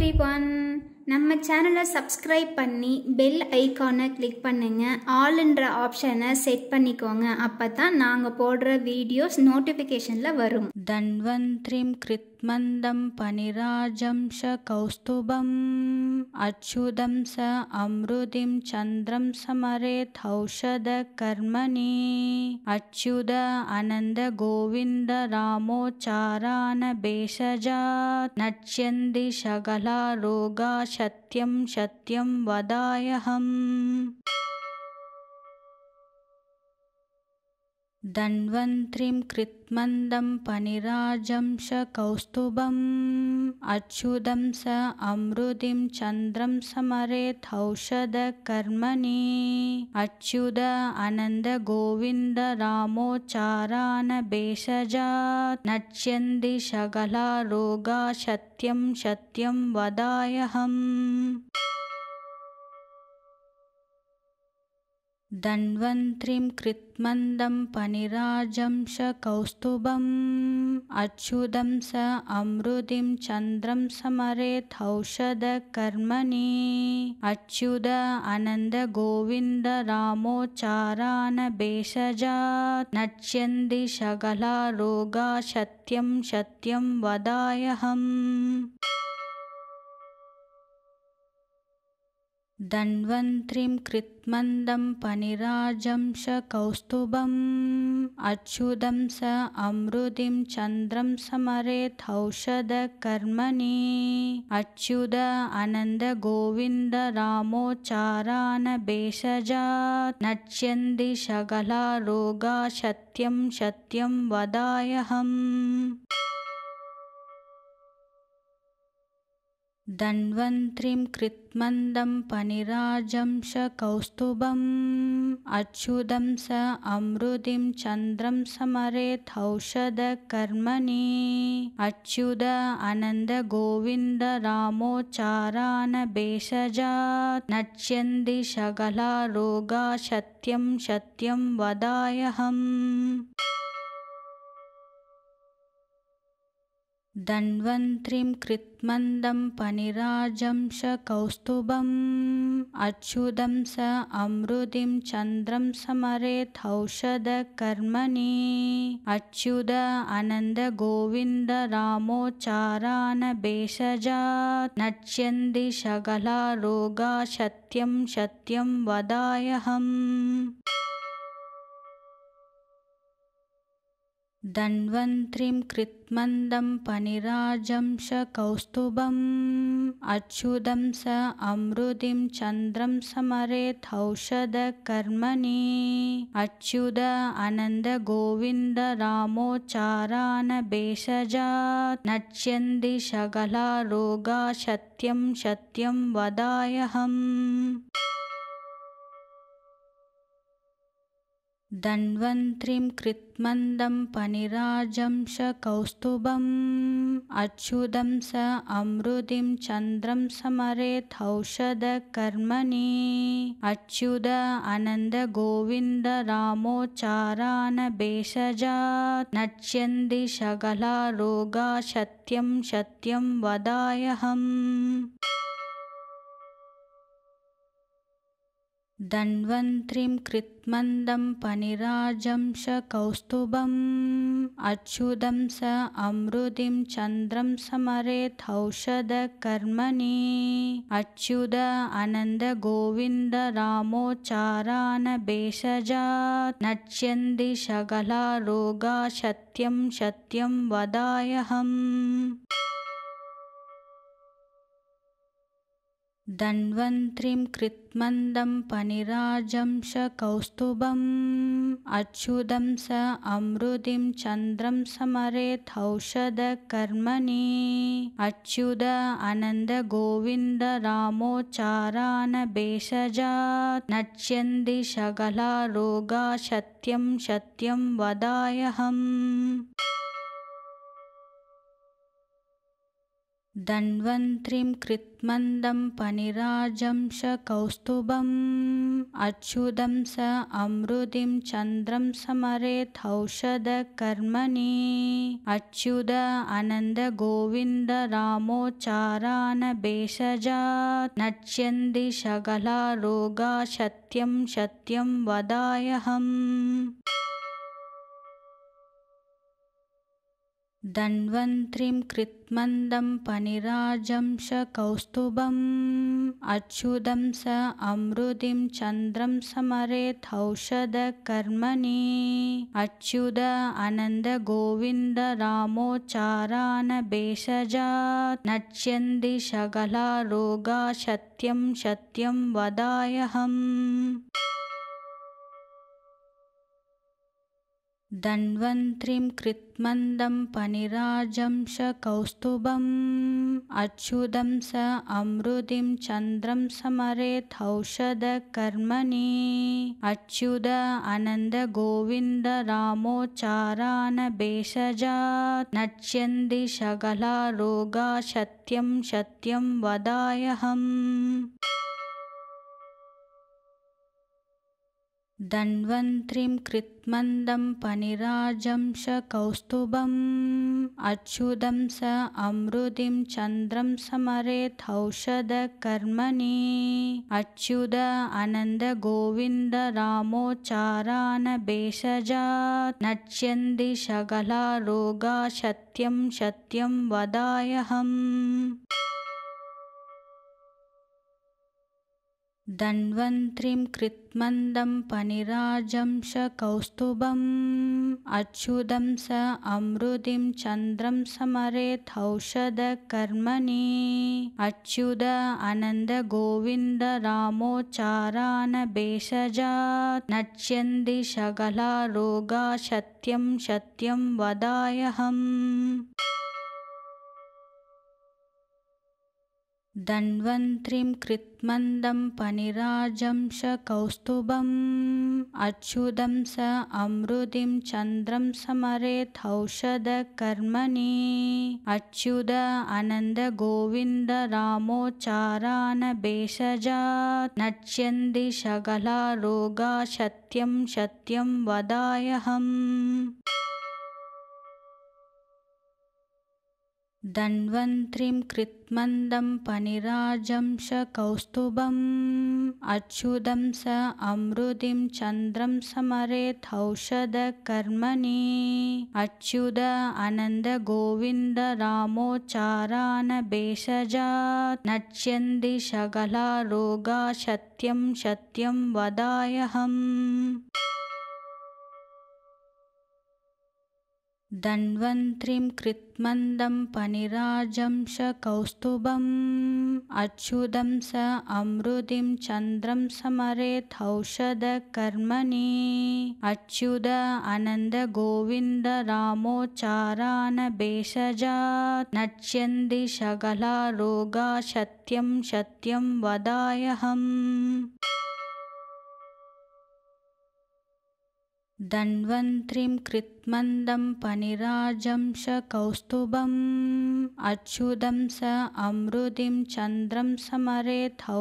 Everyone, நம்ம சேனலை subscribe பண்ணி பெல் ஐகானை கிளிக் பண்ணுங்க. ஆல்ன்ற ஆப்ஷனை செட் பண்ணிக்கோங்க. அப்பதான் நாங்கள் போடுற வீடியோஸ் நோட்டிஃபிகேஷனில் வரும். தன்வந்திரிம் கிருத்மந்தம் பனிராஜம் ச கௌஸ்துபம் அச்சுதம் ச அம்ருதிம் சந்திரம் சமரேத் ஔஷத கர்மணி அச்சுத அனந்த கோவிந்த ராமோச்சாரான பேஷஜாத் நச்யந்தி சகலா ரோகா சத்யம் சத்யம் வதாயஹம். தன்வந்திரிம் கிருத்மந்தம் பனிராஜம் ச கௌஸ்துபம் அச்சுதம் ச அம்ருதிம் சந்திரம் சமரேத் ஔஷத கர்மணி அச்சுத அனந்த கோவிந்த ராமோச்சாரான பேஷஜாத் நச்யந்தி சகலா ரோகா சத்யம் சத்யம் வதாயஹம். தன்வந்திரிம் கிருத்மந்தம் பனிராஜம் ச கௌஸ்துபம் அச்சுதம் ச அம்ருதிம் சந்திரம் சமரேத் ஔஷத கர்மணி அச்சுத அனந்த கோவிந்த ராமோச்சாரான பேஷஜாத் நச்யந்தி சகலா ரோகா சத்யம் சத்யம் வதாயஹம். தன்வந்திரிம் கிருத்மந்தம் பனிராஜம் ச கௌஸ்துபம் அச்சுதம் ச அம்ருதிம் சந்திரம் சமரேத் ஔஷத கர்மணி அச்சுத அனந்த கோவிந்த ராமோச்சாரான பேஷஜாத் நச்யந்தி சகலா ரோகா சத்யம் சத்யம் வதாயஹம். தன்வந்திரிம் கிருத்மந்தம் பனிராஜம் ச கௌஸ்துபம் அச்சுதம் ச அம்ருதிம் சந்திரம் சமரேத் ஔஷத கர்மணி அச்சுத அனந்த கோவிந்த ராமோச்சாரான பேஷஜாத் நச்யந்தி சகலா ரோகா சத்யம் சத்யம் வதாயஹம். தன்வந்திரிம் கிருத்மந்தம் பனிராஜம் ச கௌஸ்துபம் அச்சுதம் ச அம்ருதிம் சந்திரம் சமரேத் ஔஷத கர்மணி அச்சுத அனந்த கோவிந்த ராமோச்சாரான பேஷஜாத் நச்யந்தி சகலா ரோகா சத்யம் சத்யம் வதாயஹம். தன்வந்திரிம் கிருத்மந்தம் பனிராஜம் ச கௌஸ்துபம் அச்சுதம் ச அம்ருதிம் சந்திரம் சமரேத் ஔஷத கர்மணி அச்சுத அனந்த கோவிந்த ராமோச்சாரான பேஷஜாத் நச்யந்தி சகலா ரோகா சத்யம் சத்யம் வதாயஹம். தன்வந்திரிம் கிருத்மந்தம் பனிராஜம் ச கௌஸ்துபம் அச்சுதம் ச அம்ருதிம் சந்திரம் சமரேத் ஔஷத கர்மணி அச்சுத அனந்த கோவிந்த ராமோச்சாரான பேஷஜாத் நச்யந்தி சகலா ரோகா சத்யம் சத்யம் வதாயஹம். தன்வந்திரிம் கிருத்மந்தம் பனிராஜம் ச கௌஸ்துபம் அச்சுதம் ச அம்ருதிம் சந்திரம் சமரேத் ஔஷத கர்மணி அச்சுத அனந்த கோவிந்த ராமோச்சாரான பேஷஜாத் நச்யந்தி சகலா ரோகா சத்யம் சத்யம் வதாயஹம். தன்வந்திரிம் கிருத்மந்தம் பனிராஜம் ச கௌஸ்துபம் அச்சுதம் ச அம்ருதிம் சந்திரம் சமரேத் ஔஷத கர்மணி அச்சுத அனந்த கோவிந்த ராமோச்சாரான பேஷஜாத் நச்யந்தி சகலா ரோகா சத்யம் சத்யம் வதாயஹம். धन्वन्त्रिं कृत्मन्दं पनिराजं श कौस्तुभम् अच्युतं स अमृतिं चन्द्रं समरेथौषधकर्मणि अच्युत आनन्द गोविन्द रामोच्चारण भेषजात् नश्यन्ति सकला रोगा सत्यं सत्यं वदाम्यहम्। धन्वन्त्रिं कृत्मन्दं पनिराजं श कौस्तुभम् अच्युतं स अमृतिं चन्द्रं समरेथौषधकर्मणि अच्युत आनन्द गोविन्द रामोच्चारण भेषजात् नश्यन्ति सकला रोगा सत्यं सत्यं वदाम्यहम्। धन्वन्त्रिं कृत्मन्दं पनिराजं श कौस्तुभम् अच्युतं स अमृतिं चन्द्रं समरेथौषधकर्मणि अच्युत आनन्द गोविन्द रामोच्चारण भेषजात् नश्यन्ति सकला रोगा सत्यं सत्यं वदाम्यहम्। धन्वन्त्रिं कृत्मन्दं पनिराजं श कौस्तुभम् अच्युतं स अमृतिं चन्द्रं समरेथौषधकर्मणि अच्युत आनन्द गोविन्द रामोच्चारण भेषजात् नश्यन्ति सकला रोगा सत्यं सत्यं वदाम्यहम्। धन्वन्त्रिं कृत्मन्दं पनिराजं श कौस्तुभम् अच्युतं स अमृतिं चन्द्रं समरेथौषधकर्मणि अच्युत आनन्द गोविन्द रामोच्चारण भेषजात् नश्यन्ति सकला रोगा सत्यं सत्यं वदाम्यहम्। धन्वन्त्रिं कृत्मन्दं पनिराजं श कौस्तुभम् अच्युतं स अमृतिं चन्द्रं समरेथौषधकर्मणि अच्युत आनन्द गोविन्द रामोच्चारण भेषजात् नश्यन्ति सकला रोगा सत्यं सत्यं वदाम्यहम्। धन्वन्त्रिं कृत्मन्दं पनिराजं श कौस्तुभम् अच्युतं स अमृतिं चन्द्रं समरेथौषधकर्मणि अच्युत आनन्द गोविन्द रामोच्चारण भेषजात् नश्यन्ति सकला रोगा सत्यं सत्यं वदाम्यहम्। धन्वन्त्रिं कृत्मन्दं पनिराजं श कौस्तुभम् अच्युतं स अमृतिं चन्द्रं समरेथौषधकर्मणि अच्युत आनन्द गोविन्द रामोच्चारण भेषजात् नश्यन्ति सकला रोगा सत्यं सत्यं वदाम्यहम्। धन्वन्त्रिं कृत्मन्दं पनिराजं श कौस्तुभम् अच्युतं स अमृतिं चन्द्रं समरेथौषधकर्मणि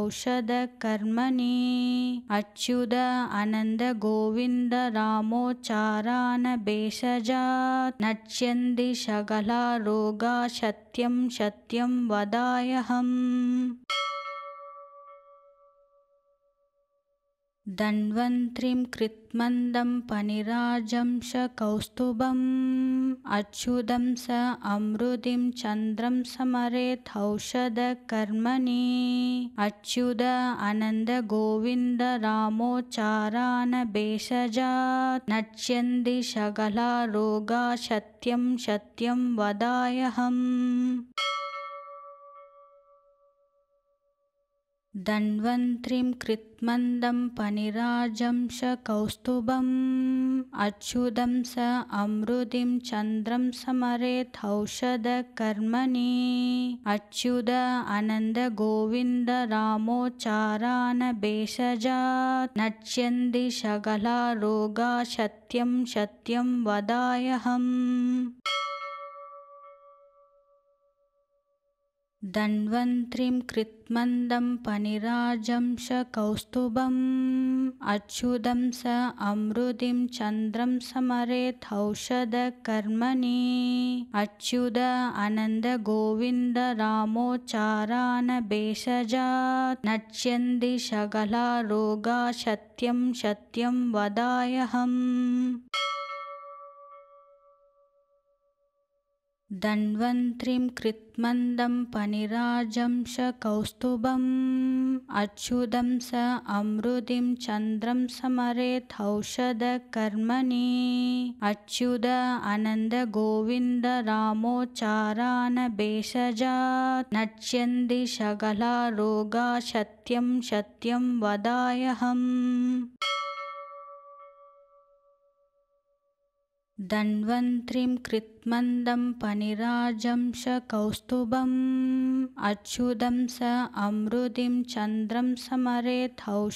अच्युत आनन्द गोविन्द रामोच्चारण भेषजात् नश्यन्ति सकला रोगा सत्यं सत्यं वदाम्यहम्। धन्वन्त्रिं कृत्मन्दं पनिराजं श कौस्तुभम् अच्युतं स अमृतिं चन्द्रं समरेथौषधकर्मणि अच्युत आनन्द गोविन्द रामोच्चारण भेषजात् नश्यन्ति सकला रोगा सत्यं सत्यं वदाम्यहम्। धन्वन्त्रिं कृत्मन्दं पनिराजं श कौस्तुभम् अच्युतं स अमृतिं चन्द्रं समरेथौषधकर्मणि अच्युत आनन्द गोविन्द रामोच्चारण भेषजात् नश्यन्ति सकला रोगा सत्यं सत्यं वदाम्यहम्। धन्वन्त्रिं कृत्मन्दं पनिराजं कौस्तुभम् अच्युतं स अमृतिं चन्द्रं समरेथौषधकर्मणि अच्युत आनन्द गोविन्द रामोच्चारण भेषजात् नश्यन्ति सकला रोगा सत्यं सत्यं वदाम्यहम्। धन्वन्त्रिं कृत्मन्दं पनिराजं कौस्तुभम् अच्युतं स अमृतिं चन्द्रं समरेथौषधकर्मणि अच्युत आनन्द गोविन्द रामोच्चारण भेषजात् नश्यन्ति सकला रोगा सत्यं सत्यं वदाम्यहम्। धन्वन्त्रिं कृत्मन्दं पनिराजं कौस्तुभम् अच्युतं स अमृतिं चन्द्रं समरेथौषधकर्मणि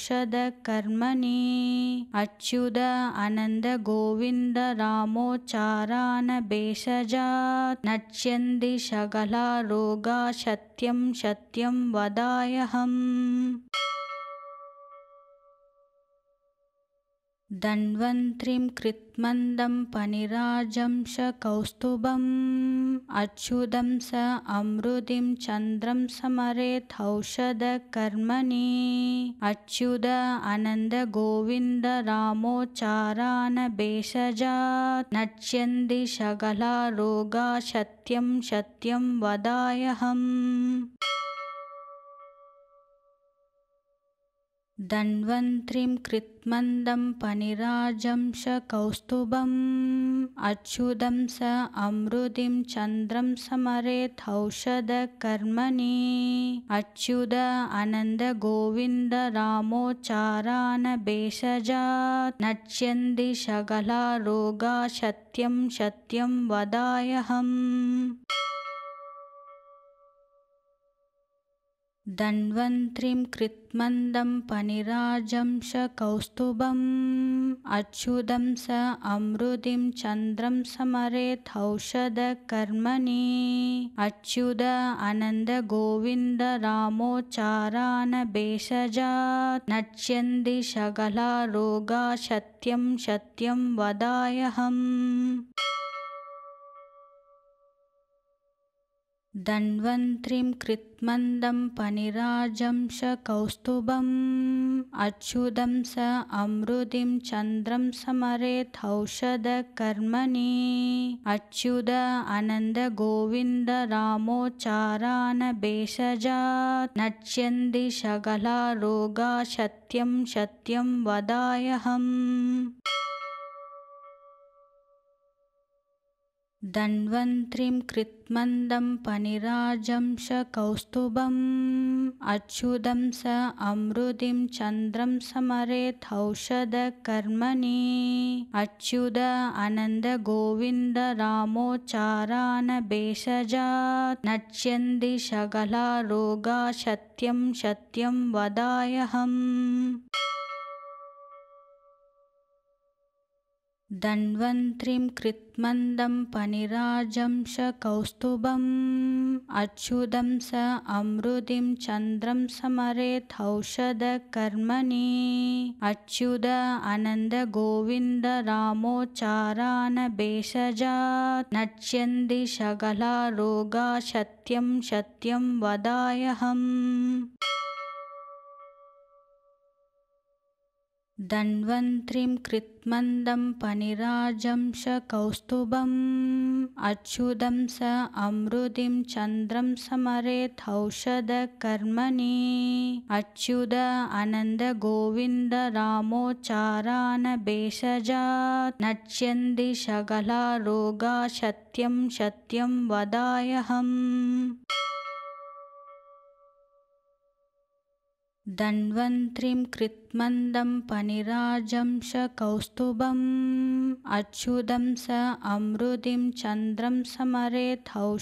अच्युत आनन्द गोविन्द रामोच्चारण भेषजात् नश्यन्ति सकला रोगा सत्यं सत्यं वदाम्यहम्। धन्वन्त्रिं कृत्मन्दं पनिराजं कौस्तुभम् अच्युतं स अमृतिं चन्द्रं समरेथौषधकर्मणि अच्युत आनन्द गोविन्द रामोच्चारण भेषजात् नश्यन्ति सकला रोगा सत्यं सत्यं वदाम्यहम्। धन्वन्त्रिं कृत्मन्दं पनिराजं कौस्तुभम् अच्युतं स अमृतिं चन्द्रं समरेथौषधकर्मणि अच्युत आनन्द गोविन्द रामोच्चारण भेषजात् नश्यन्ति सकला रोगा सत्यं सत्यं वदाम्यहम्। धन्वन्त्रिं कृत्मन्दं पनिराजं कौस्तुभम् अच्युतं स अमृतिं चन्द्रं समरेथौषधकर्मणि अच्युत आनन्द गोविन्द रामोच्चारण भेषजात् नश्यन्ति सकला रोगा सत्यं सत्यं वदाम्यहम्। धन्वन्त्रिं कृत्मन्दं पनिराजं कौस्तुभम् अच्युतं स अमृतिं चन्द्रं समरेथौषधकर्मणि अच्युत आनन्द गोविन्द रामोच्चारण भेषजात् नश्यन्ति सकला रोगा सत्यं सत्यं वदाम्यहम्। धन्वन्त्रिं कृत्मन्दं पनिराजं कौस्तुभम् अच्युतं स अमृतिं चन्द्रं समरेथौषधकर्मणि अच्युत आनन्द गोविन्द रामोच्चारण भेषजात् नश्यन्ति सकला रोगा सत्यं सत्यं वदाम्यहम्। धन्वन्त्रिं कृत्मन्दं पनिराजं कौस्तुभम् अच्युतं स अमृतिं चन्द्रं समरेथौषधकर्मणि अच्युत आनन्द गोविन्द रामोच्चारण भेषजात् नश्यन्ति सकला रोगा सत्यं सत्यं वदाम्यहम्। धन्वन्त्रिं कृत्मन्दं पनिराजं कौस्तुभम् अच्युतं स अमृतिं चन्द्रं समरेथौषधकर्मणि अच्युत आनन्द गोविन्द रामोच्चारण भेषजात् नश्यन्ति सकला रोगा सत्यं सत्यं वदाम्यहम्। धन्वन्त्रिं कृत्मन्दं पनिराजं कौस्तुभम् अच्युतं स अमृतिं चन्द्रं समरेथौषधकर्मणि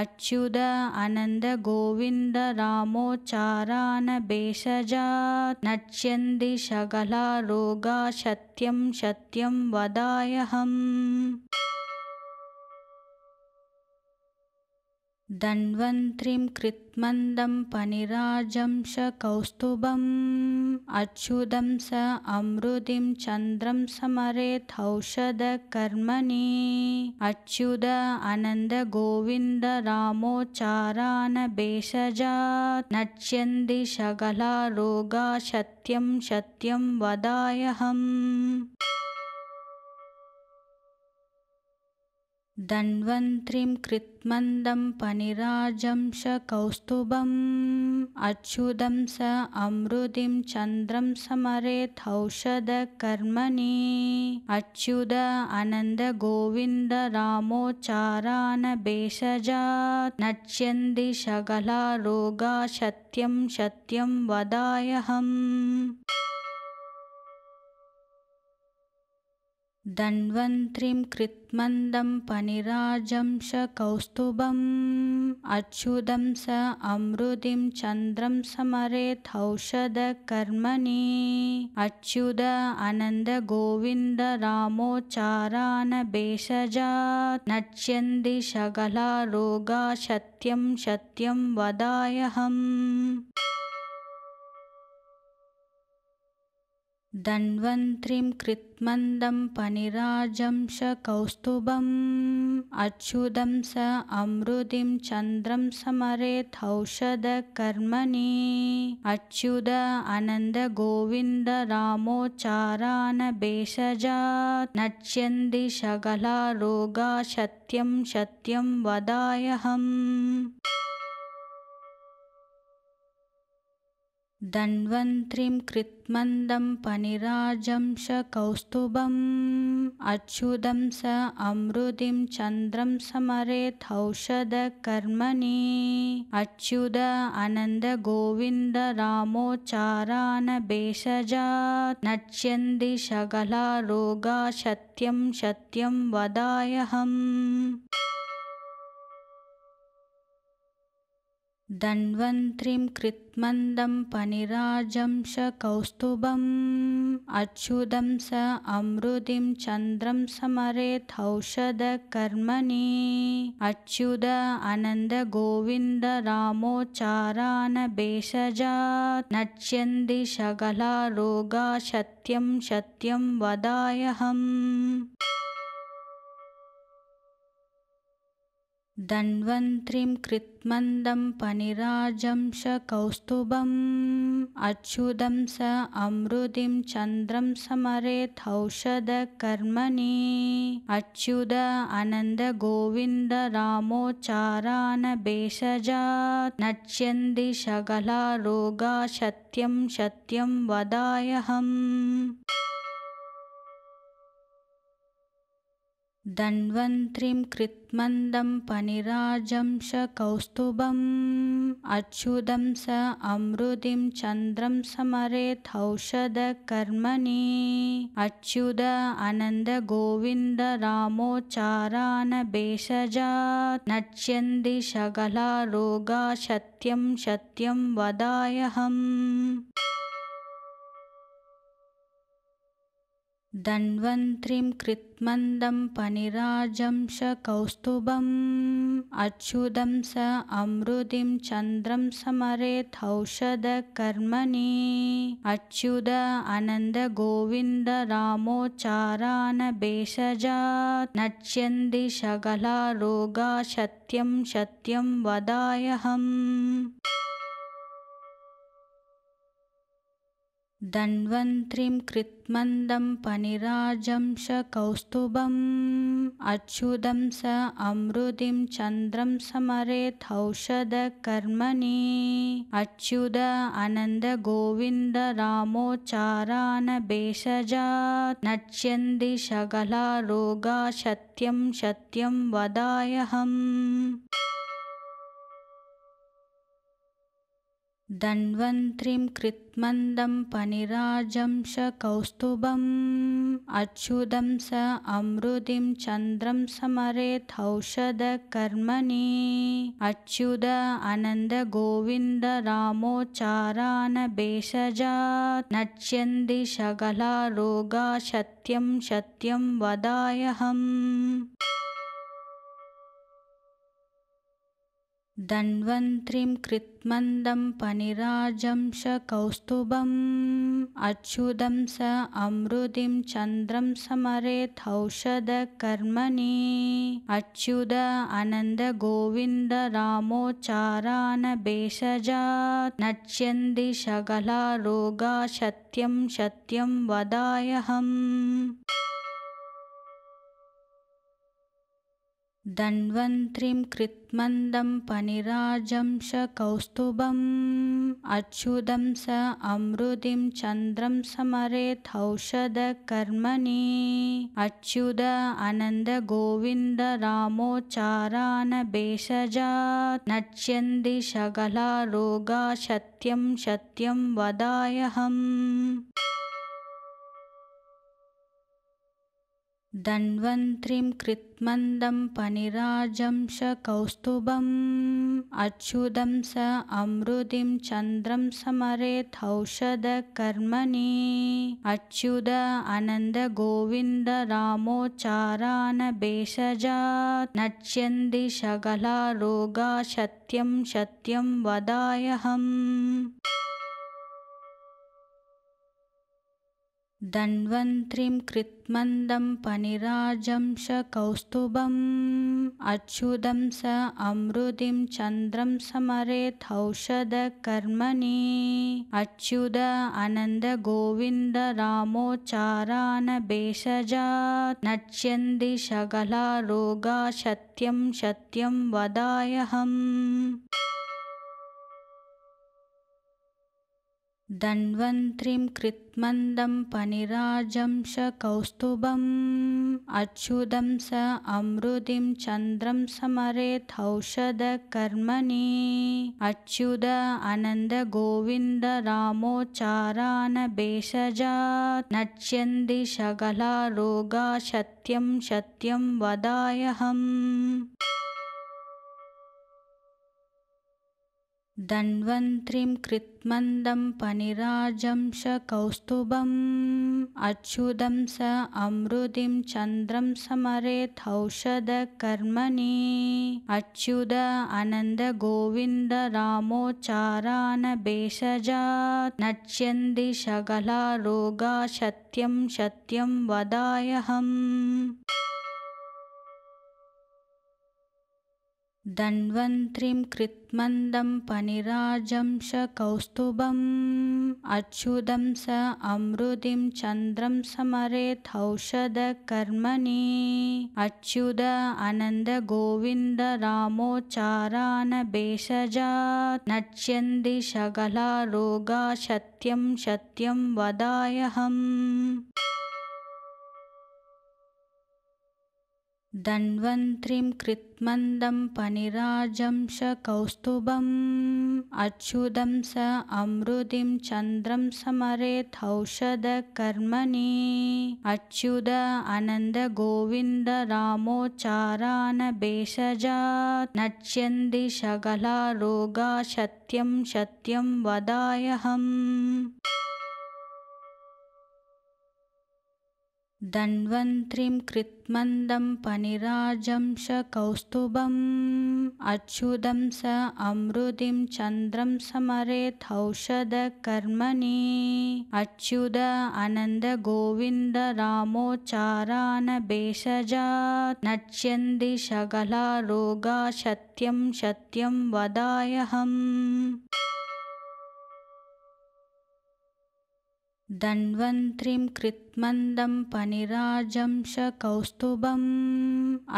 अच्युत आनन्द गोविन्द रामोच्चारण भेषजात् नश्यन्ति सकला रोगा सत्यं सत्यं वदाम्यहम्। धन्वन्त्रिं कृत्मन्दं पनिराजं कौस्तुभम् अच्युतं स अमृतिं चन्द्रं समरेथौषधकर्मणि अच्युत आनन्द गोविन्द रामोच्चारान् भेषजात् नश्यन्ति सकला रोगा सत्यं सत्यं वदाम्यहम्। धन्वन्त्रिं कृत्मन्दं पनिराजं कौस्तुभम् अच्युतं स अमृतिं चन्द्रं समरेथौषधकर्मणि अच्युत आनन्द गोविन्द रामोच्चारान् भेषजात् नश्यन्ति सकला रोगा सत्यं सत्यं वदाम्यहम्। धन्वन्त्रिं कृत्मन्दं पनिराजं कौस्तुभम् अच्युतं स अमृतिं चन्द्रं समरेथौषधकर्मणि अच्युत आनन्द गोविन्द रामोच्चारान् भेषजात् नश्यन्ति सकला रोगा सत्यं सत्यं वदाम्यहम्। धन्वन्त्रिं कृत्मन्दं पनिराजं कौस्तुभम् अच्युतं स अमृतिं चन्द्रं समरेथौषधकर्मणि अच्युत आनन्द गोविन्द रामोच्चारान् भेषजात् नश्यन्ति सकला रोगा सत्यं सत्यं वदाम्यहम्। धन्वन्त्रिं कृत्मन्दं पनिराजं कौस्तुभम् अच्युतं स अमृतिं चन्द्रं समरेथौषधकर्मणि अच्युत आनन्द गोविन्द रामोच्चारान् भेषजात् नश्यन्ति सकला रोगा सत्यं सत्यं वदाम्यहम्। धन्वन्त्रिं कृत्मन्दं पनिराजं कौस्तुभम् अच्युतं स अमृतिं चन्द्रं समरेथौषधकर्मणि अच्युत आनन्द गोविन्द रामोच्चारान् भेषजात् नश्यन्ति सकला रोगा सत्यं सत्यं वदाम्यहम्। धन्वन्त्रिं कृत्मन्दं पनिराजं कौस्तुभम् अच्युतं स अमृतिं चन्द्रं समरेथौषधकर्मणि अच्युत आनन्द गोविन्द रामोच्चारान् भेषजात् नश्यन्ति सकला रोगा सत्यं सत्यं वदाम्यहम्। धन्वन्त्रिं कृत्मन्दं पनिराजं कौस्तुभम् अच्युतं स अमृतिं चन्द्रं समरेथौषधकर्मणि अच्युत आनन्द गोविन्द रामोच्चारान् भेषजात् नश्यन्ति सकला रोगा सत्यं सत्यं वदाम्यहम्। धन्वन्त्रिं कृत्मन्दं पनिराजं कौस्तुभम् अच्युतं स अमृतिं चन्द्रं समरेथौषधकर्मणि अच्युत आनन्द गोविन्द रामोच्चारान् भेषजात् नश्यन्ति सकला रोगा सत्यं सत्यं वदाम्यहम्। धन्वन्त्रिं कृत्मन्दं पनिराजं कौस्तुभम् अच्युतं स अमृतिं चन्द्रं समरेथौषधकर्मणि अच्युत आनन्द गोविन्द रामोच्चारान् भेषजात् नश्यन्ति सकला रोगा सत्यं सत्यं वदाम्यहम्। धन्वन्त्रिं कृत्मन्दं पनिराजं कौस्तुभम् अच्युतं स अमृतिं चन्द्रं समरेथौषधकर्मणि अच्युत आनन्द गोविन्द रामोच्चारान् भेषजात् नश्यन्ति सकला रोगा सत्यं सत्यं वदाम्यहम्। धन्वन्त्रिं कृत्मन्दं पनिराजं शकौस्तुभम् अच्युतं स अमृतिं चन्द्रं समरेथौषधकर्मणि अच्युत आनन्द गोविन्द रामोच्चारण भेषजात् नश्यन्ति सकला रोगा सत्यं सत्यं वदाम्यहम्। धन्वन्त्रिं कृत्मन्दं पनिराजं शकौस्तुभम् अच्युतं स अमृतिं चन्द्रं समरेथौषधकर्मणि अच्युत आनन्द गोविन्द रामोच्चारण भेषजात् नश्यन्ति सकला रोगा सत्यं सत्यं वदाम्यहम्। धन्वन्त्रिं कृत्मन्दं पनिराजं शकौस्तुभम् अच्युतं स अमृतिं चन्द्रं समरेथौषधकर्मणि अच्युत आनन्द गोविन्द रामोच्चारण भेषजात् नश्यन्ति सकला रोगा सत्यं सत्यं वदाम्यहम्। धन्वन्त्रिं कृत्मन्दं पनिराजं शकौस्तुभम् अच्युतं स अमृतिं चन्द्रं समरेथौषधकर्मणि अच्युत आनन्द गोविन्द रामोच्चारण भेषजात् नश्यन्ति सकला रोगा सत्यं सत्यं वदाम्यहम्। धन्वन्त्रिं कृत्मन्दं पनिराजं शकौस्तुभम् अच्युतं स अमृतिं चन्द्रं समरेथौषधकर्मणि अच्युत आनन्द गोविन्द रामोच्चारण भेषजात् नश्यन्ति सकला रोगा सत्यं सत्यं वदाम्यहम्। धन्वन्त्रिं कृत्मन्दं पनिराजं शकौस्तुभम् अच्युतं स अमृतिं चन्द्रं समरेथौषधकर्मणि अच्युत आनन्द गोविन्द रामोच्चारण भेषजात् नश्यन्ति सकला रोगा सत्यं सत्यं वदाम्यहम्। धन्वन्त्रिं कृत्मन्दं पनिराजं शकौस्तुभम् अच्युतं स अमृतिं चन्द्रं समरेथौषधकर्मणि अच्युत आनन्द गोविन्द रामोच्चारण भेषजात् नश्यन्ति सकला रोगा सत्यं सत्यं वदाम्यहम्। धन्वन्त्रिं कृत्मन्दं पनिराजं शकौस्तुभम् अच्युतं स अमृतिं चन्द्रं समरेथौषधकर्मणि अच्युत आनन्द गोविन्द रामोच्चारण भेषजात् नश्यन्ति सकला रोगा सत्यं सत्यं वदाम्यहम्। धन्वन्त्रिं कृत्मन्दं पनिराजं शकौस्तुभम् अच्युतं स अमृतिं चन्द्रं समरेथौषधकर्मणि अच्युत आनन्द गोविन्द रामोच्चारण भेषजात् नश्यन्ति सकला रोगा सत्यं सत्यं वदाम्यहम्। धन्वन्त्रिं कृत्मन्दं पनिराजं शकौस्तुभम्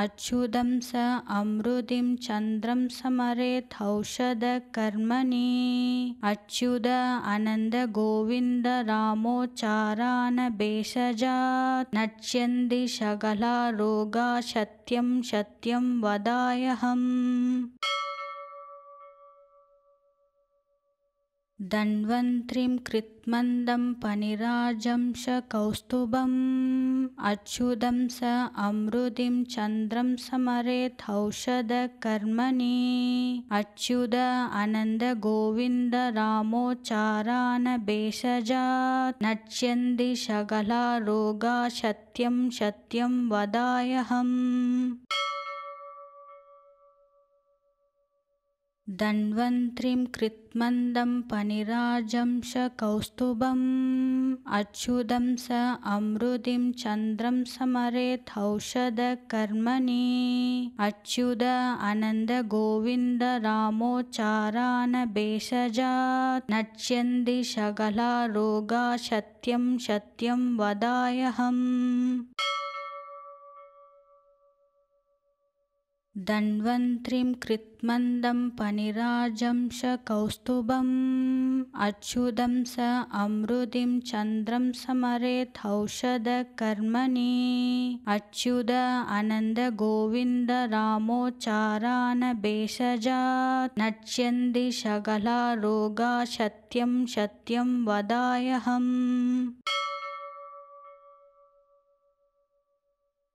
अच्युतं स अमृतिं चन्द्रं समरेथौषधकर्मणि अच्युत आनन्द गोविन्द रामोच्चारण भेषजात् नश्यन्ति सकला रोगा सत्यं सत्यं वदाम्यहम्। धन्वन्त्रिं कृत्मन्दं पनिराजं शकौस्तुभम् अच्युतं स अमृतिं चन्द्रं समरेथौषधकर्मणि अच्युत आनन्द गोविन्द रामोच्चारण भेषजात् नश्यन्ति सकला रोगा सत्यं सत्यं वदाम्यहम्। धन्वन्त्रिं कृत्मन्दं पनिराजं कौस्तुभम् अच्युतं स अमृतिं चन्द्रं समरेथौषधकर्मणि अच्युत आनन्द गोविन्द रामोच्चारण भेषजात् नश्यन्ति सकला रोगा सत्यं सत्यं वदाम्यहम्। धन्वन्त्रिं कृत्मन्दं पनिराजं कौस्तुभम् अच्युतं स अमृतिं चन्द्रं समरेथौषधकर्मणि अच्युत आनन्द गोविन्द रामोच्चारण भेषजात् नश्यन्ति सकला रोगा सत्यं सत्यं वदाम्यहम्।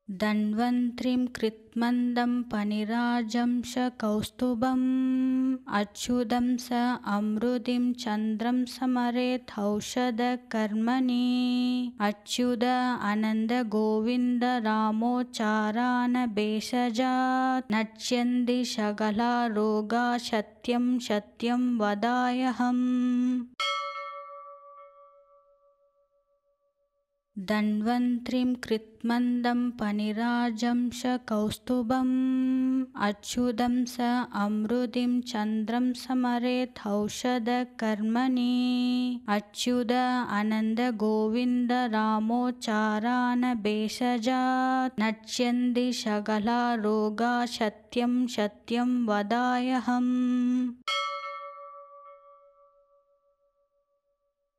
धन्वन्त्रिं कृत्मन्दं पनिराजं कौस्तुभम् अच्युतं स अमृतिं चन्द्रं समरेथौषधकर्मणि अच्युत आनन्द गोविन्द रामोच्चारण भेषजात् नश्यन्ति सकला रोगा सत्यं सत्यं वदाम्यहम्। धन्वन्त्रिं कृत्मन्दं पनिराजं कौस्तुभम् अच्युतं स अमृतिं चन्द्रं समरेथौषधकर्मणि अच्युत आनन्द गोविन्द रामोच्चारण भेषजात् नश्यन्ति सकला रोगा सत्यं सत्यं वदाम्यहम्।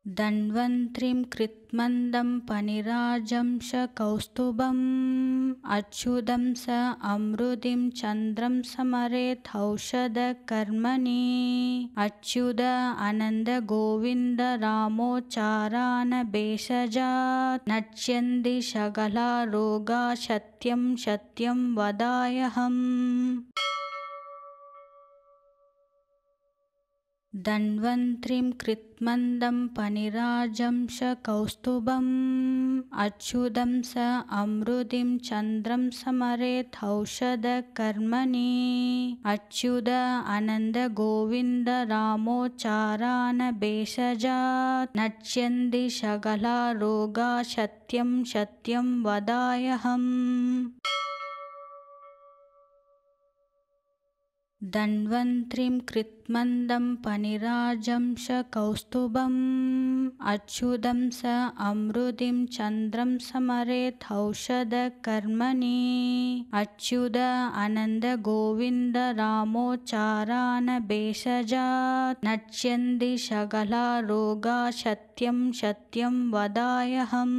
धन्वन्त्रिं कृत्मन्दं पनिराजं कौस्तुभम् अच्युतं स अमृतिं चन्द्रं समरेथौषधकर्मणि अच्युत आनन्द गोविन्द रामोच्चारण भेषजात् नश्यन्ति सकला रोगा सत्यं सत्यं वदाम्यहम्। धन्वन्त्रिं कृत्मन्दं पनिराजं कौस्तुभम् अच्युतं स अमृतिं चन्द्रं समरेथौषधकर्मणि अच्युत आनन्द गोविन्द रामोच्चारण भेषजात् नश्यन्ति सकला रोगा सत्यं सत्यं वदाम्यहम्। धन्वन्त्रिं कृत्मन्दं पनिराजं कौस्तुभम् अच्युतं स अमृतिं चन्द्रं समरेथौषधकर्मणि अच्युत आनन्द गोविन्द रामोच्चारण भेषजात् नश्यन्ति सकला रोगा सत्यं सत्यं वदाम्यहम्।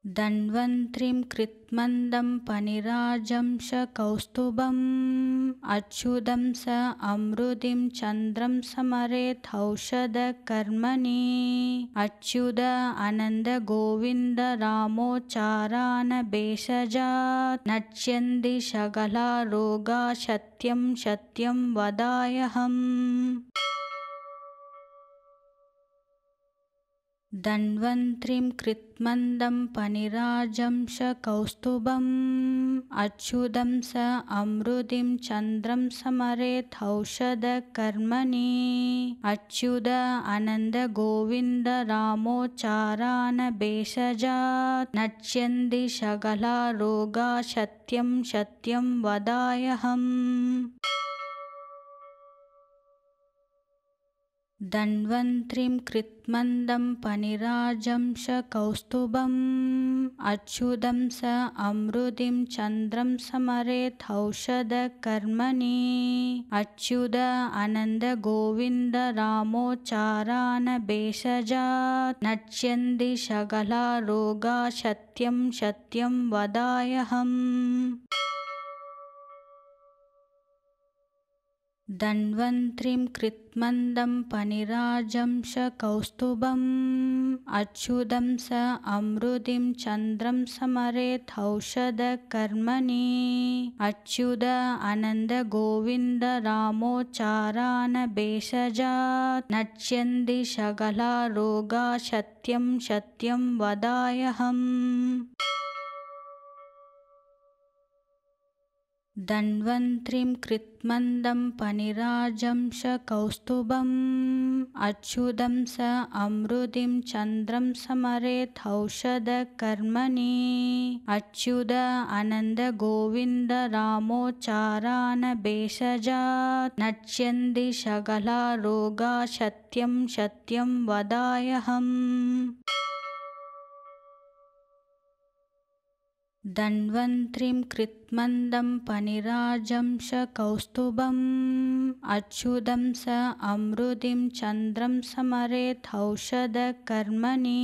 धन्वन्त्रिं कृत्मन्दं पनिराजं कौस्तुभम् अच्युतं स अमृतिं चन्द्रं समरेथौषधकर्मणि अच्युत आनन्द गोविन्द रामोच्चारण भेषजात् नश्यन्ति सकला रोगा सत्यं सत्यं वदाम्यहम्। धन्वन्त्रिं कृत्मन्दं पनिराजं कौस्तुभम् अच्युतं स अमृतिं चन्द्रं समरेथौषधकर्मणि अच्युत आनन्द गोविन्द रामोच्चारण भेषजात् नश्यन्ति सकला रोगा सत्यं सत्यं वदाम्यहम्। धन्वन्त्रिं कृत्मन्दं पनिराजं कौस्तुभम् अच्युतं स अमृतिं चन्द्रं समरेथौषधकर्मणि अच्युत आनन्द गोविन्द रामोच्चारण भेषजात् नश्यन्ति सकला रोगा सत्यं सत्यं वदाम्यहम्। धन्वन्त्रिं कृत्मन्दं पनिराजं कौस्तुभम् अच्युतं स अमृतिं चन्द्रं समरेथौषधकर्मणि अच्युत आनन्द गोविन्द रामोच्चारण भेषजात् नश्यन्ति सकला रोगा सत्यं सत्यं वदाम्यहम्। धन्वन्त्रिं कृत्मन्दं पनिराजं कौस्तुभम् अच्युतं स अमृतिं चन्द्रं समरेत् औषधकर्मणि अच्युत आनन्द गोविन्द रामोच्चारण भेषजात् नश्यन्ति सकला रोगा सत्यं सत्यं वदाम्यहम्। धन्वन्त्रिं कृत्मन्दं पनिराजं कौस्तुभम् अच्युतं स अमृतिं चन्द्रं समरेत् औषधकर्मणि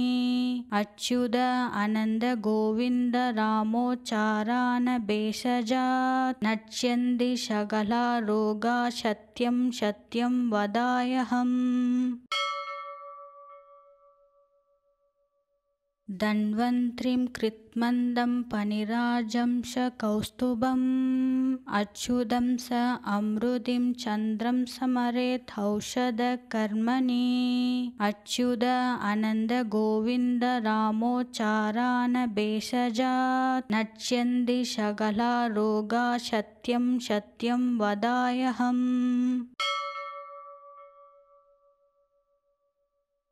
अच्युत आनन्द गोविन्द रामोच्चारण भेषजात् नश्यन्ति सकला रोगा सत्यं सत्यं वदाम्यहम्। धन्वन्त्रिं कृत्मन्दं पनिराजं कौस्तुभम् अच्युतं स अमृतिं चन्द्रं समरेत् औषधकर्मणि अच्युत आनन्द गोविन्द रामोच्चारण भेषजात् नश्यन्ति सकला रोगा सत्यं सत्यं वदाम्यहम्।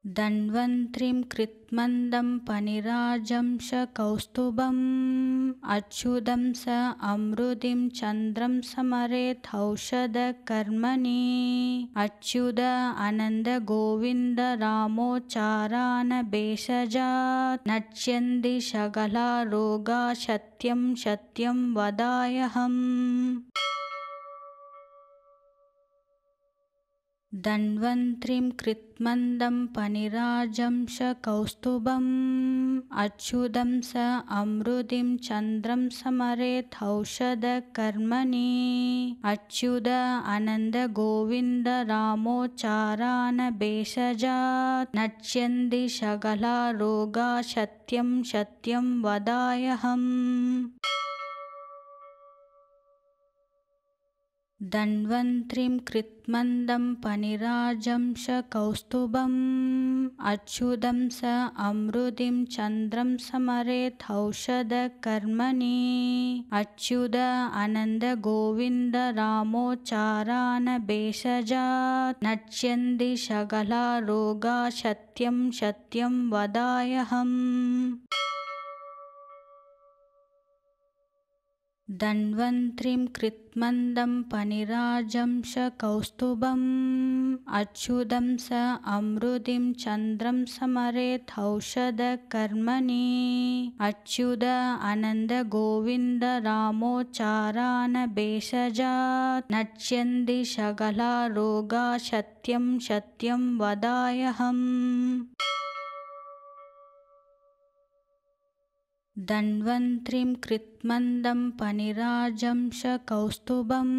धन्वन्त्रिं कृत्मन्दं पनिराजं कौस्तुभम् अच्युतं स अमृतिं चन्द्रं समरेत् औषधकर्मणि अच्युत आनन्द गोविन्द रामोच्चारण भेषजात् नश्यन्ति सकला रोगा सत्यं सत्यं वदाम्यहम्। धन्वन्त्रिं कृत्मन्दं पनिराजं कौस्तुभम् अच्युतं स अमृतिं चन्द्रं समरेत् औषधकर्मणि अच्युत आनन्द गोविन्द रामोच्चारण भेषजात् नश्यन्ति सकला रोगा सत्यं सत्यं वदाम्यहम्। धन्वन्त्रिं कृत्मन्दं पनिराजं कौस्तुभम् अच्युतं स अमृतिं चन्द्रं समरेत् औषधकर्मणि अच्युत आनन्द गोविन्द रामोच्चारण भेषजात् नश्यन्ति सकला रोगा सत्यं सत्यं वदाम्यहम्। धन्वन्त्रिं कृत्मन्दं पनिराजं कौस्तुभम् अच्युतं स अमृतिं चन्द्रं समरेत् औषधकर्मणि अच्युत आनन्द गोविन्द रामोच्चारण भेषजात् नश्यन्ति सकला रोगा सत्यं सत्यं वदाम्यहम्। धन्वन्त्रिं कृत्मन्दं पनिराजं कौस्तुभम्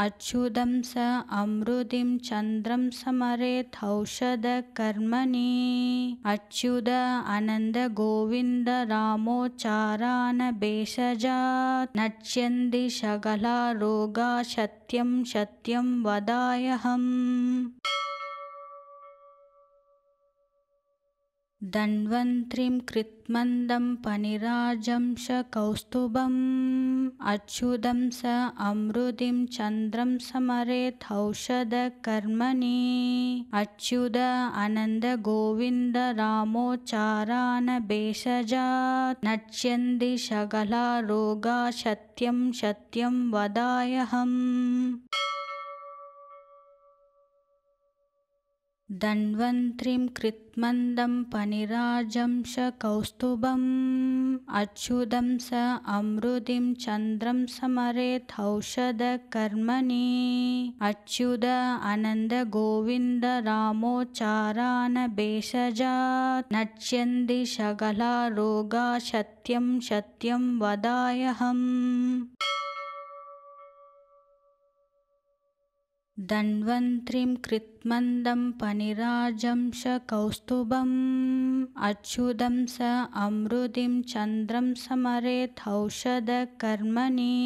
अच्युतं स अमृतिं चन्द्रं समरेत् औषधकर्मणि अच्युत आनन्द गोविन्द रामोच्चारण भेषजात् नश्यन्ति सकला रोगा सत्यं सत्यं वदाम्यहम्। धन्वन्त्रिं कृत्मन्दं पनिराजं कौस्तुभम् अच्युतं स अमृतिं चन्द्रं समरेत् औषधकर्मणि अच्युत आनन्द गोविन्द रामोच्चारण भेषजात् नश्यन्ति सकला रोगा सत्यं सत्यं वदाम्यहम्। धन्वन्त्रिं कृत्मन्दं पनिराजं कौस्तुभम् अच्युतं स अमृतिं चन्द्रं समरेत् औषधकर्मणि अच्युत आनन्द गोविन्द रामोच्चारण भेषजात् नश्यन्ति सकला रोगा सत्यं सत्यं वदाम्यहम्। धन्वन्त्रिं कृत्मन्दं पनिराजं कौस्तुभम् अच्युतं स अमृतिं चन्द्रं समरेत् औषधकर्मणि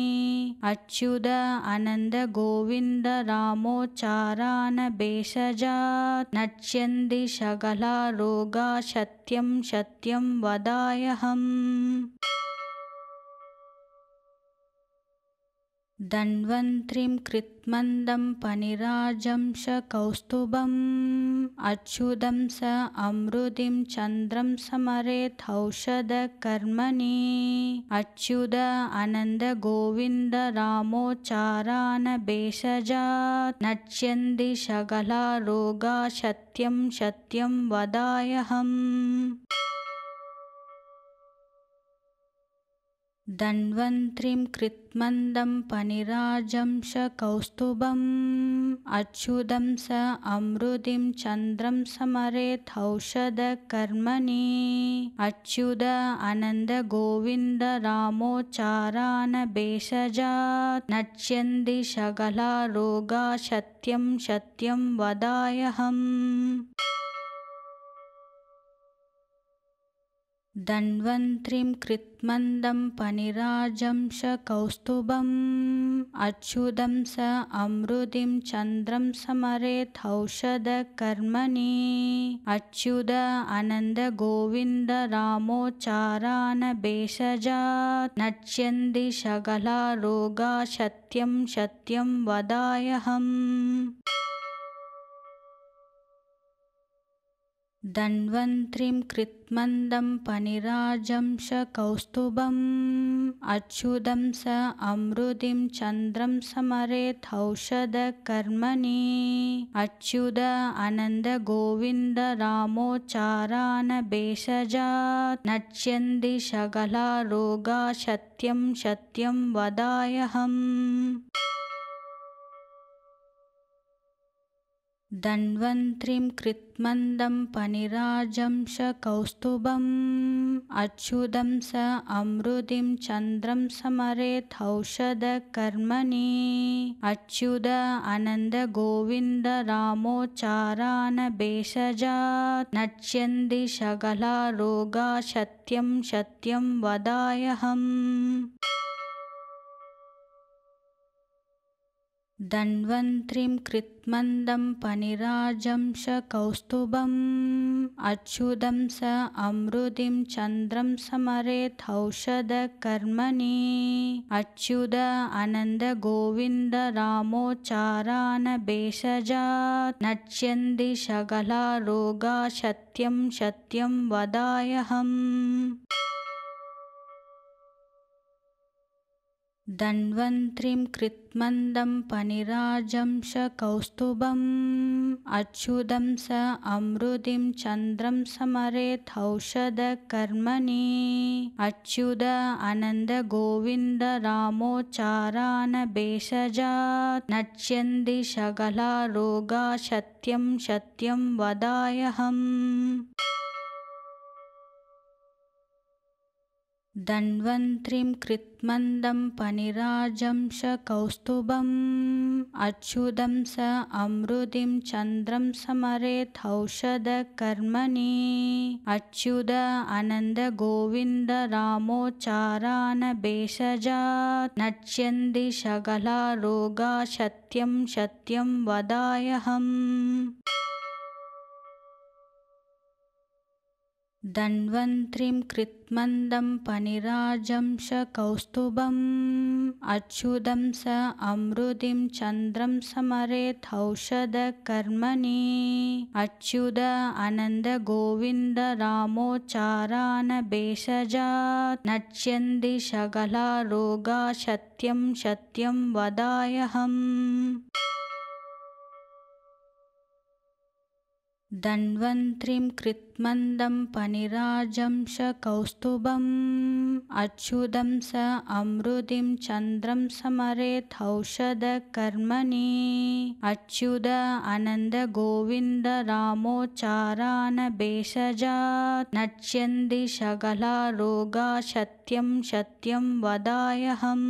अच्युत आनन्द गोविन्द रामोच्चारण भेषजात् नश्यन्ति सकला रोगा सत्यं सत्यं वदाम्यहम्। धन्वन्त्रिं कृत्मन्दं पनिराजं कौस्तुभम् अच्युतं स अमृतिं चन्द्रं समरेथौषधकर्मणि अच्युत आनन्द गोविन्द रामोच्चारण भेषजात् नश्यन्ति सकला रोगा सत्यं सत्यं वदाम्यहम्। धन्वन्त्रिं कृत्मन्दं पनिराजं कौस्तुभम् अच्युतं स अमृतिं चन्द्रं समरेथौषधकर्मणि अच्युत आनन्द गोविन्द रामोच्चारण भेषजात् नश्यन्ति सकला रोगा सत्यं सत्यं वदाम्यहम्। धन्वन्त्रिं कृत्मन्दं पनिराजं कौस्तुभम् अच्युतं स अमृतिं चन्द्रं समरेथौषधकर्मणि अच्युत आनन्द गोविन्द रामोच्चारण भेषजात् नश्यन्ति सकला रोगा सत्यं सत्यं वदाम्यहम्। धन्वन्त्रिं कृत्मन्दं पनिराजं कौस्तुभम् अच्युतं स अमृतिं चन्द्रं समरेथौषधकर्मणि अच्युत आनन्द गोविन्द रामोच्चारण भेषजात् नश्यन्ति सकला रोगा सत्यं सत्यं वदाम्यहम्। धन्वन्त्रिं कृत्मन्दं पनिराजं कौस्तुभम् अच्युतं स अमृतिं चन्द्रं समरेथौषधकर्मणि अच्युत आनन्द गोविन्द रामोच्चारण भेषजात् नश्यन्ति सकला रोगा सत्यं सत्यं वदाम्यहम्। धन्वन्त्रिं कृत्मन्दं पनिराजं कौस्तुभम् अच्युतं स अमृतिं चन्द्रं समरेथौषधकर्मणि अच्युत आनन्द गोविन्द रामोच्चारण भेषजात् नश्यन्ति सकला रोगा सत्यं सत्यं वदाम्यहम्। धन्वन्त्रिं कृत्मन्दं पनिराजं कौस्तुभम् अच्युतं स अमृतिं चन्द्रं समरेथौषधकर्मणि अच्युत आनन्द गोविन्द रामोच्चारण भेषजात् नश्यन्ति सकला रोगा सत्यं सत्यं वदाम्यहम्। धन्वन्त्रिं कृत्मन्दं पनिराजं कौस्तुभम् अच्युतं स अमृतिं चन्द्रं समरेथौषधकर्मणि अच्युत आनन्द गोविन्द रामोच्चारण भेषजात् नश्यन्ति सकला रोगा सत्यं सत्यं वदाम्यहम्। धन्वन्त्रिं कृत्मन्दं पनिराजं कौस्तुभम् अच्युतं स अमृतिं चन्द्रं समरेथौषधकर्मणि अच्युत आनन्द गोविन्द रामोच्चारण भेषजात् नश्यन्ति सकला रोगा सत्यं सत्यं वदाम्यहम्। धन्वन्त्रिं कृत्मन्दं पनिराजं कौस्तुभम् अच्युतं स अमृतिं चन्द्रं समरेथौषधकर्मणि अच्युत आनन्द गोविन्द रामोच्चारण भेषजात् नश्यन्ति सकला रोगा सत्यं सत्यं वदाम्यहम्।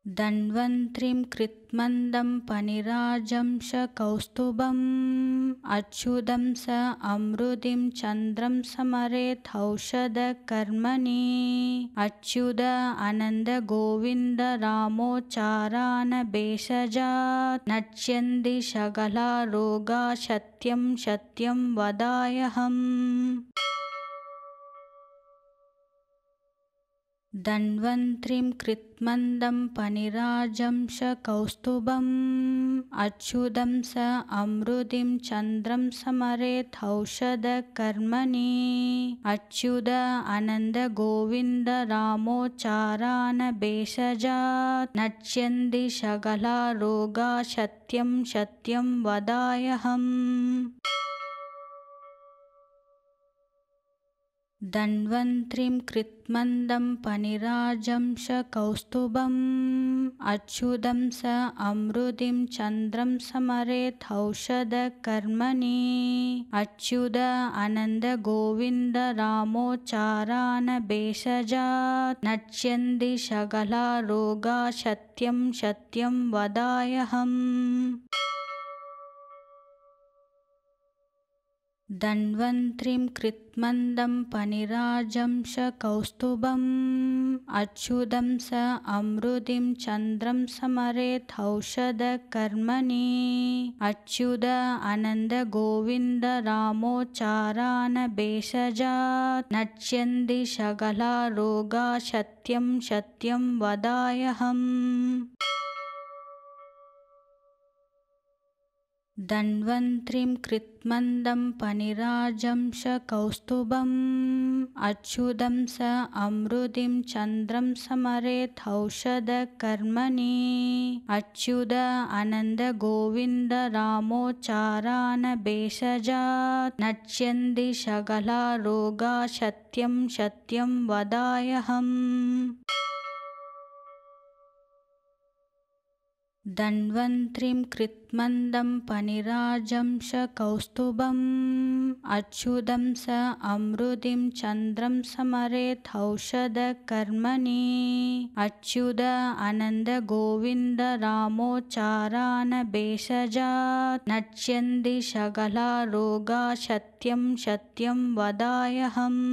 धन्वन्त्रिं कृत्मन्दं पनिराजं कौस्तुभम् अच्युतं स अमृतिं चन्द्रं समरेथौषधकर्मणि अच्युत आनन्द गोविन्द रामोच्चारण भेषजात् नश्यन्ति सकला रोगा सत्यं सत्यं वदाम्यहम्। धन्वन्त्रिं कृत्मन्दं पनिराजं कौस्तुभम् अच्युतं स अमृतिं चन्द्रं समरेथौषधकर्मणि अच्युत आनन्द गोविन्द रामोच्चारान् भेषजात् नश्यन्ति सकला रोगा सत्यं सत्यं वदाम्यहम्। धन्वन्त्रिं कृत्मन्दं पनिराजं कौस्तुभम् अच्युतं स अमृतिं चन्द्रं समरेथौषधकर्मणि अच्युत आनन्द गोविन्द रामोच्चारान् भेषजात् नश्यन्ति सकला रोगा सत्यं सत्यं वदाम्यहम्। धन्वन्त्रिं कृत्मन्दं पनिराजं कौस्तुभम् अच्युतं स अमृतिं चन्द्रं समरेथौषधकर्मणि अच्युत आनन्द गोविन्द रामोच्चारान् भेषजात् नश्यन्ति सकला रोगा सत्यं सत्यं वदाम्यहम्। धन्वन्त्रिं कृत्मन्दं पनिराजं कौस्तुभम् अच्युतं स अमृतिं चन्द्रं समरेथौषधकर्मणि अच्युत आनन्द गोविन्द रामोच्चारान् भेषजात् नश्यन्ति सकला रोगा सत्यं सत्यं वदाम्यहम्। धन्वन्त्रिं कृत्मन्दं पनिराजं कौस्तुभम् अच्युतं स अमृतिं चन्द्रं समरेथौषधकर्मणि अच्युत आनन्द गोविन्द रामोच्चारान् भेषजात् नश्यन्ति सकला रोगा सत्यं सत्यं वदाम्यहम्।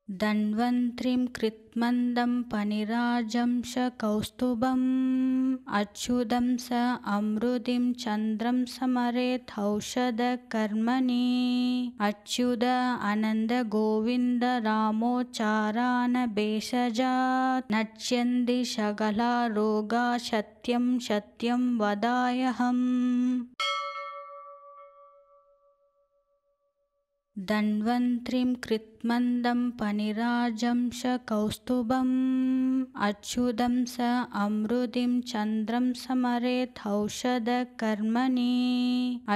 धन्वन्त्रिं कृत्मन्दं पनिराजं कौस्तुभम् अच्युतं स अमृतिं चन्द्रं समरेथौषधकर्मणि अच्युत आनन्द गोविन्द रामोच्चारान् भेषजात् नश्यन्ति सकला रोगा सत्यं सत्यं वदाम्यहम्। धन्वन्त्रिं कृत्मन्दं पनिराजं कौस्तुभम् अच्युतं स अमृतिं चन्द्रं समरेथौषधकर्मणि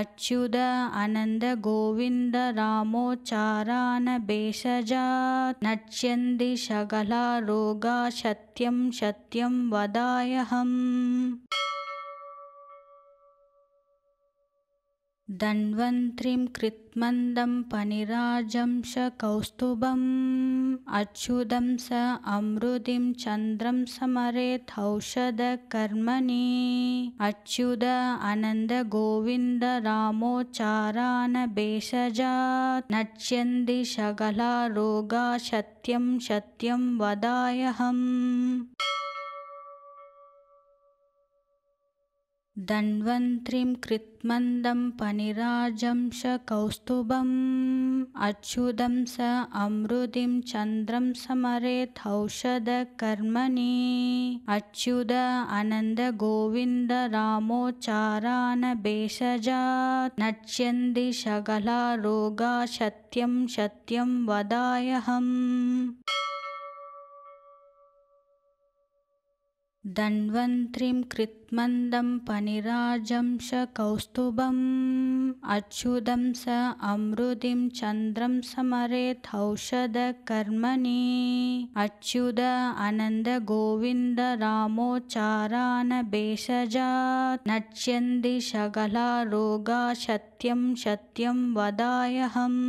अच्युत आनन्द गोविन्द रामोच्चारान् भेषजात् नश्यन्ति सकला रोगा सत्यं सत्यं वदाम्यहम्। धन्वन्त्रिं कृत्मन्दं पनिराजं कौस्तुभम् अच्युतं स अमृतिं चन्द्रं समरेथौषधकर्मणि अच्युत आनन्द गोविन्द रामोच्चारान् भेषजात् नश्यन्ति सकला रोगा सत्यं सत्यं वदाम्यहम्। धन्वन्त्रिं कृत्मन्दं पनिराजं कौस्तुभम् अच्युतं स अमृतिं चन्द्रं समरेथौषधकर्मणि अच्युत आनन्द गोविन्द रामोच्चारान् भेषजात् नश्यन्ति सकला रोगा सत्यं सत्यं वदाम्यहम्। धन्वन्त्रिं कृत्मन्दं पनिराजं कौस्तुभम् अच्युतं स अमृतिं चन्द्रं समरेथौषधकर्मणि अच्युत आनन्द गोविन्द रामोच्चारान् भेषजात् नश्यन्ति सकला रोगा सत्यं सत्यं वदाम्यहम्।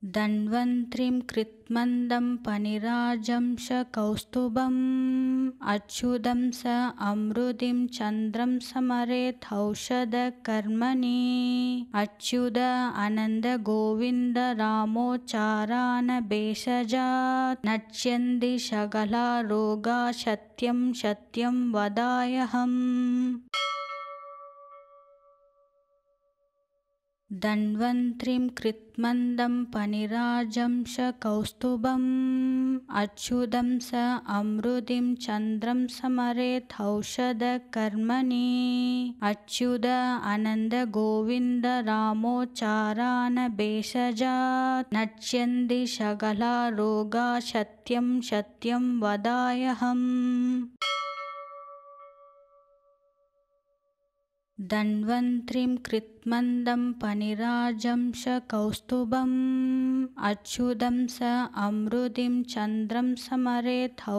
धन्वन्त्रिं कृत्मन्दं पनिराजं कौस्तुभम् अच्युतं स अमृतिं चन्द्रं समरेथौषधकर्मणि अच्युत आनन्द गोविन्द रामोच्चारान् भेषजात् नश्यन्ति सकला रोगा सत्यं सत्यं वदाम्यहम्। धन्वन्त्रिं कृत्मन्दं पनिराजं शकौस्तुभम् अच्युतं स अमृतिं चन्द्रं समरेथौषधकर्मणि अच्युत आनन्द गोविन्द रामोच्चारण भेषजात् नश्यन्ति सकला रोगा सत्यं सत्यं वदाम्यहम्। धन्वन्त्रिं कृत्मन्दं पनिराजं शकौस्तुभम् अच्युतं स अमृतिं चन्द्रं समरेथौषधकर्मणि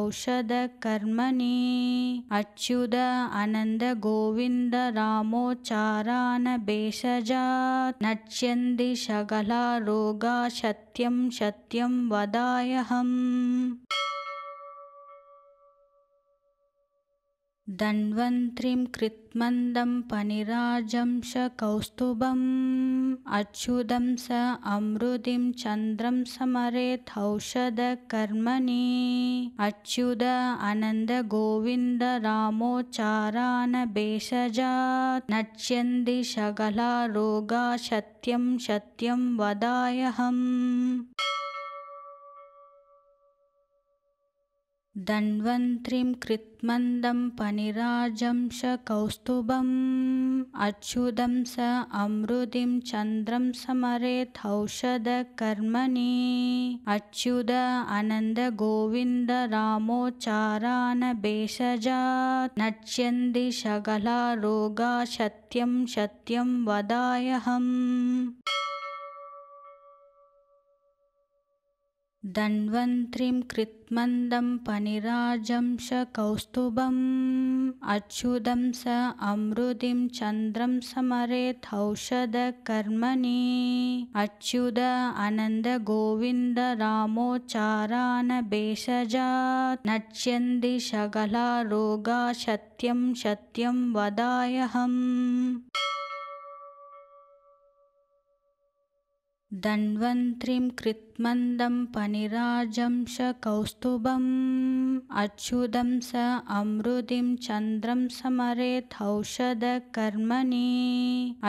अच्युत आनन्द गोविन्द रामोच्चारण भेषजात् नश्यन्ति सकला रोगा सत्यं सत्यं वदाम्यहम्। धन्वन्त्रिं कृत्मन्दं पनिराजं शकौस्तुभम् अच्युतं स अमृतिं चन्द्रं समरेथौषधकर्मणि अच्युत आनन्द गोविन्द रामोच्चारण भेषजात् नश्यन्ति सकला रोगा सत्यं सत्यं वदाम्यहम्। धन्वन्त्रिं कृत्मन्दं पनिराजं शकौस्तुभम् अच्युतं स अमृतिं चन्द्रं समरेथौषधकर्मणि अच्युत आनन्द गोविन्द रामोच्चारण भेषजात् नश्यन्ति सकला रोगा सत्यं सत्यं वदाम्यहम्। धन्वन्त्रिं कृत्मन्दं पनिराजं शकौस्तुभम् अच्युतं स अमृतिं चन्द्रं समरेथौषधकर्मणि अच्युत आनन्द गोविन्द रामोच्चारण भेषजात् नश्यन्ति सकला रोगा सत्यं सत्यं वदाम्यहम्। धन्वन्त्रिं कृत्मन्दं पनिराजं शकौस्तुभम् अच्युतं स अमृतिं चन्द्रं समरेथौषधकर्मणि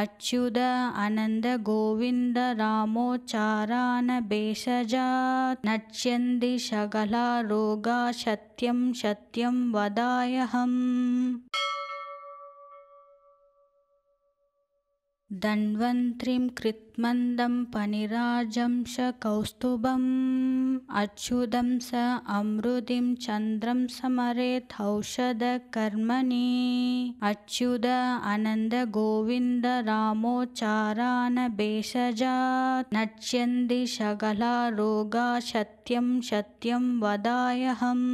अच्युत आनन्द गोविन्द रामोच्चारण भेषजात् नश्यन्ति सकला रोगा सत्यं सत्यं वदाम्यहम्। धन्वन्त्रिं कृत्मन्दं पनिराजं शकौस्तुभम् अच्युतं स अमृतिं चन्द्रं समरेथौषधकर्मणि अच्युत आनन्द गोविन्द रामोच्चारण भेषजात् नश्यन्ति सकला रोगा सत्यं सत्यं वदाम्यहम्।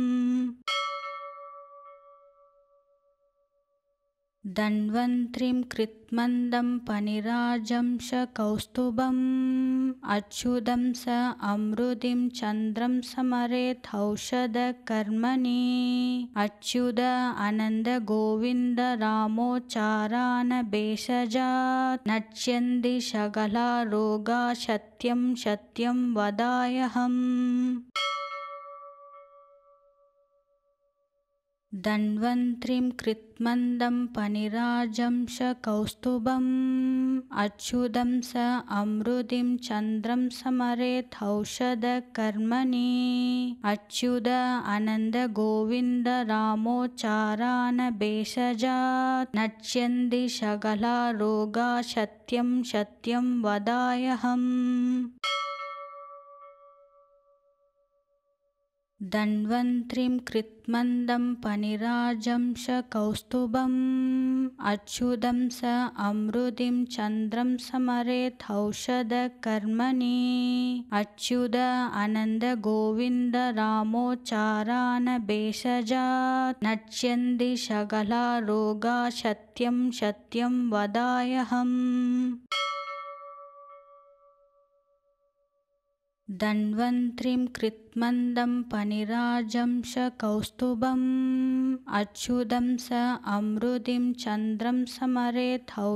धन्वन्त्रिं कृत्मन्दं पनिराजं शकौस्तुभम् अच्युतं स अमृतिं चन्द्रं समरेथौषधकर्मणि अच्युत आनन्द गोविन्द रामोच्चारण भेषजात् नश्यन्ति सकला रोगा सत्यं सत्यं वदाम्यहम्। धन्वन्त्रिं कृत्मन्दं पनिराजं शकौस्तुभम् अच्युतं स अमृतिं चन्द्रं समरेथौषधकर्मणि अच्युत आनन्द गोविन्द रामोच्चारण भेषजात् नश्यन्ति सकला रोगा सत्यं सत्यं वदाम्यहम्। धन्वन्त्रिं कृत्मन्दं पनिराजं शकौस्तुभम् अच्युतं स अमृतिं चन्द्रं समरेथौषधकर्मणि अच्युत आनन्द गोविन्द रामोच्चारण भेषजात् नश्यन्ति सकला रोगा सत्यं सत्यं वदाम्यहम्। धन्वन्त्रिं कृत्मन्दं पनिराजं शकौस्तुभम् अच्युतं स अमृतिं चन्द्रं समरेथौषधकर्मणि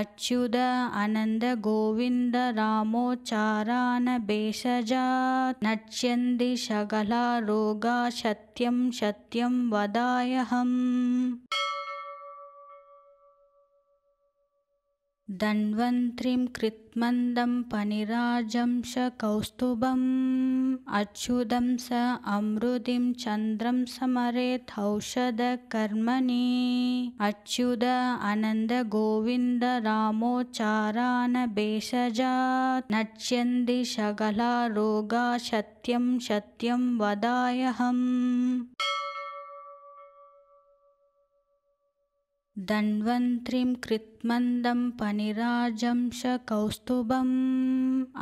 अच्युत आनन्द गोविन्द रामोच्चारण भेषजात् नश्यन्ति सकला रोगा सत्यं सत्यं वदाम्यहम्। धन्वन्त्रिं कृत्मन्दं पनिराजं कौस्तुभम् अच्युतं स अमृतिं चन्द्रं समरेथौषधकर्मणि अच्युत आनन्द गोविन्द रामोच्चारण भेषजात् नश्यन्ति सकला रोगा सत्यं सत्यं वदाम्यहम्। धन्वन्त्रिं कृत्मन्दं पनिराजं कौस्तुभम्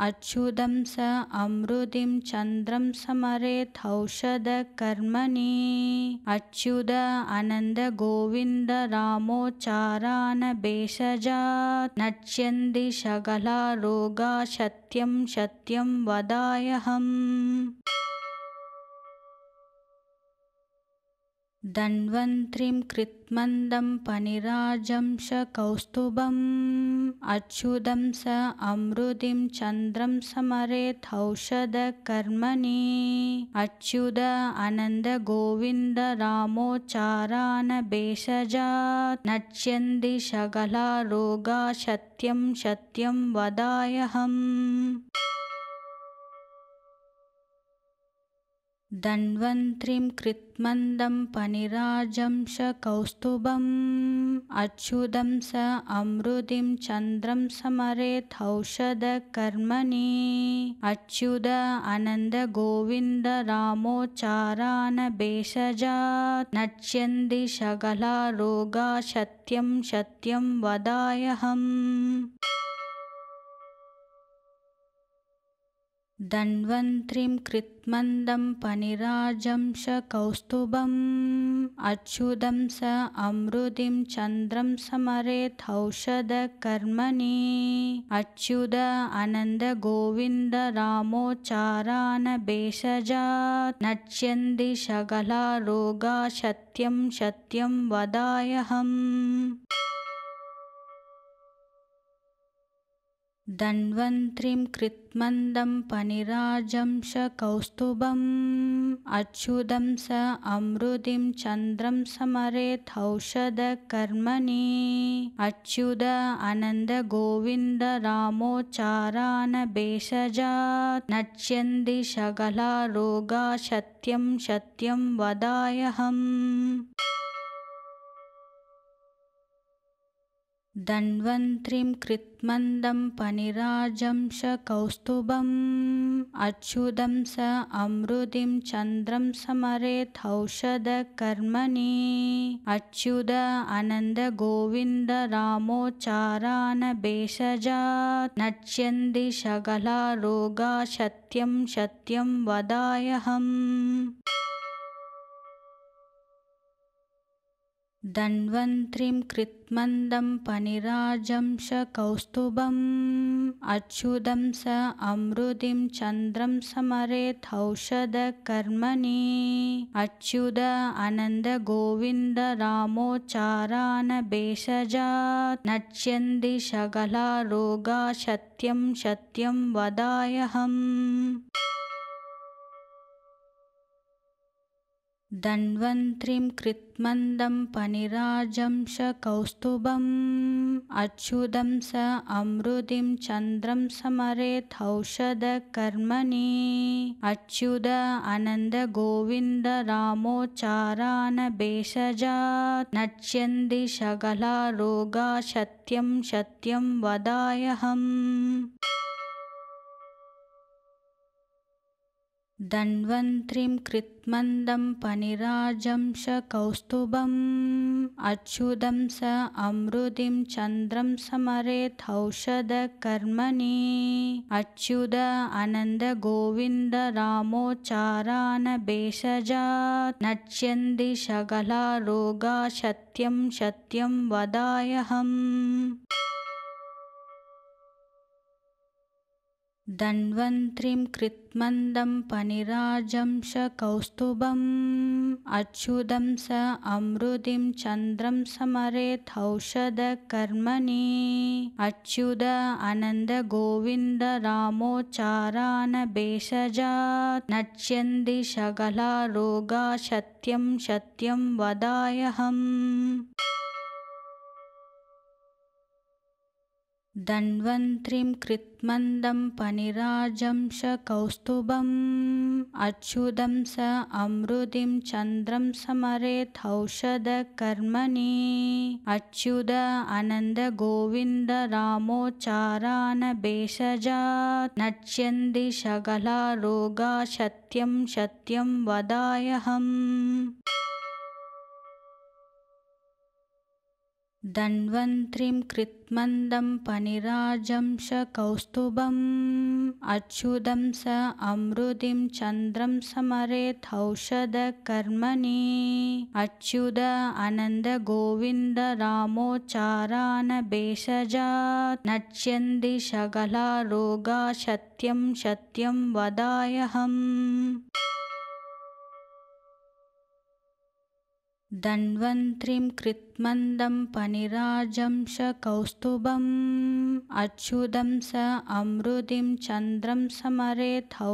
अच्युतं स अमृतिं चन्द्रं समरेथौषधकर्मणि अच्युत आनन्द गोविन्द रामोच्चारण भेषजात् नश्यन्ति सकला रोगा सत्यं सत्यं वदाम्यहम्। धन्वन्त्रिं कृत्मन्दं पनिराजं कौस्तुभम् अच्युतं स अमृतिं चन्द्रं समरेथौषधकर्मणि अच्युत आनन्द गोविन्द रामोच्चारण भेषजात् नश्यन्ति सकला रोगा सत्यं सत्यं वदाम्यहम्। धन्वन्त्रिं कृत्मन्दं पनिराजं कौस्तुभम् अच्युतं स अमृतिं चन्द्रं समरेथौषधकर्मणि अच्युत आनन्द गोविन्द रामोच्चारण भेषजात् नश्यन्ति सकला रोगा सत्यं सत्यं वदाम्यहम्। धन्वन्त्रिं कृत्मन्दं पनिराजं कौस्तुभम् अच्युतं स अमृतिं चन्द्रं समरेथौषधकर्मणि अच्युत आनन्द गोविन्द रामोच्चारण भेषजात् नश्यन्ति सकला रोगा सत्यं सत्यं वदाम्यहम्। धन्वन्त्रिं कृत्मन्दं पनिराजं कौस्तुभम् अच्युतं स अमृतिं चन्द्रं समरेथौषधकर्मणि अच्युत आनन्द गोविन्द रामोच्चारण भेषजात् नश्यन्ति सकला रोगा सत्यं सत्यं वदाम्यहम्। धन्वन्त्रिं कृत्मन्दं पनिराजं कौस्तुभम् अच्युतं स अमृतिं चन्द्रं समरेथौषधकर्मणि अच्युत आनन्द गोविन्द रामोच्चारण भेषजात् नश्यन्ति सकला रोगा सत्यं सत्यं वदाम्यहम्। धन्वन्त्रिं कृत्मन्दं पनिराजं कौस्तुभम् अच्युतं स अमृतिं चन्द्रं समरेथौषधकर्मणि अच्युत आनन्द गोविन्द रामोच्चारण भेषजात् नश्यन्ति सकला रोगा सत्यं सत्यं वदाम्यहम्। धन्वन्त्रिं कृत्मन्दं पनिराजं कौस्तुभम् अच्युतं स अमृतिं चन्द्रं समरेथौषधकर्मणि अच्युत आनन्द गोविन्द रामोच्चारण भेषजात् नश्यन्ति सकला रोगा सत्यं सत्यं वदाम्यहम्। धन्वन्त्रिं कृत्मन्दं पनिराजं कौस्तुभम् अच्युतं स अमृतिं चन्द्रं समरेथौषधकर्मणि अच्युत आनन्द गोविन्द रामोच्चारण भेषजात् नश्यन्ति सकला रोगा सत्यं सत्यं वदाम्यहम्। धन्वन्त्रिं कृत्मन्दं पनिराजं कौस्तुभम् अच्युतं स अमृतिं चन्द्रं समरेथौषधकर्मणि अच्युत आनन्द गोविन्द रामोच्चारण भेषजात् नश्यन्ति सकला रोगा सत्यं सत्यं वदाम्यहम्। धन्वन्त्रिं कृत्मन्दं पनिराजं कौस्तुभम् अच्युतं स अमृतिं चन्द्रं समरेथौषधकर्मणि अच्युत आनन्द गोविन्द रामोच्चारण भेषजात् नश्यन्ति सकला रोगा सत्यं सत्यं वदाम्यहम्। धन्वन्त्रिं कृत्मन्दं पनिराजं कौस्तुभम् अच्युतं स अमृतिं चन्द्रं समरेथौषधकर्मणि अच्युत आनन्द गोविन्द रामोच्चारण भेषजात् नश्यन्ति सकला रोगा सत्यं सत्यं वदाम्यहम्। धन्वन्त्रिं कृत्मन्दं पनिराजं कौस्तुभम् अच्युतं स अमृतिं चन्द्रं समरेथौषधकर्मणि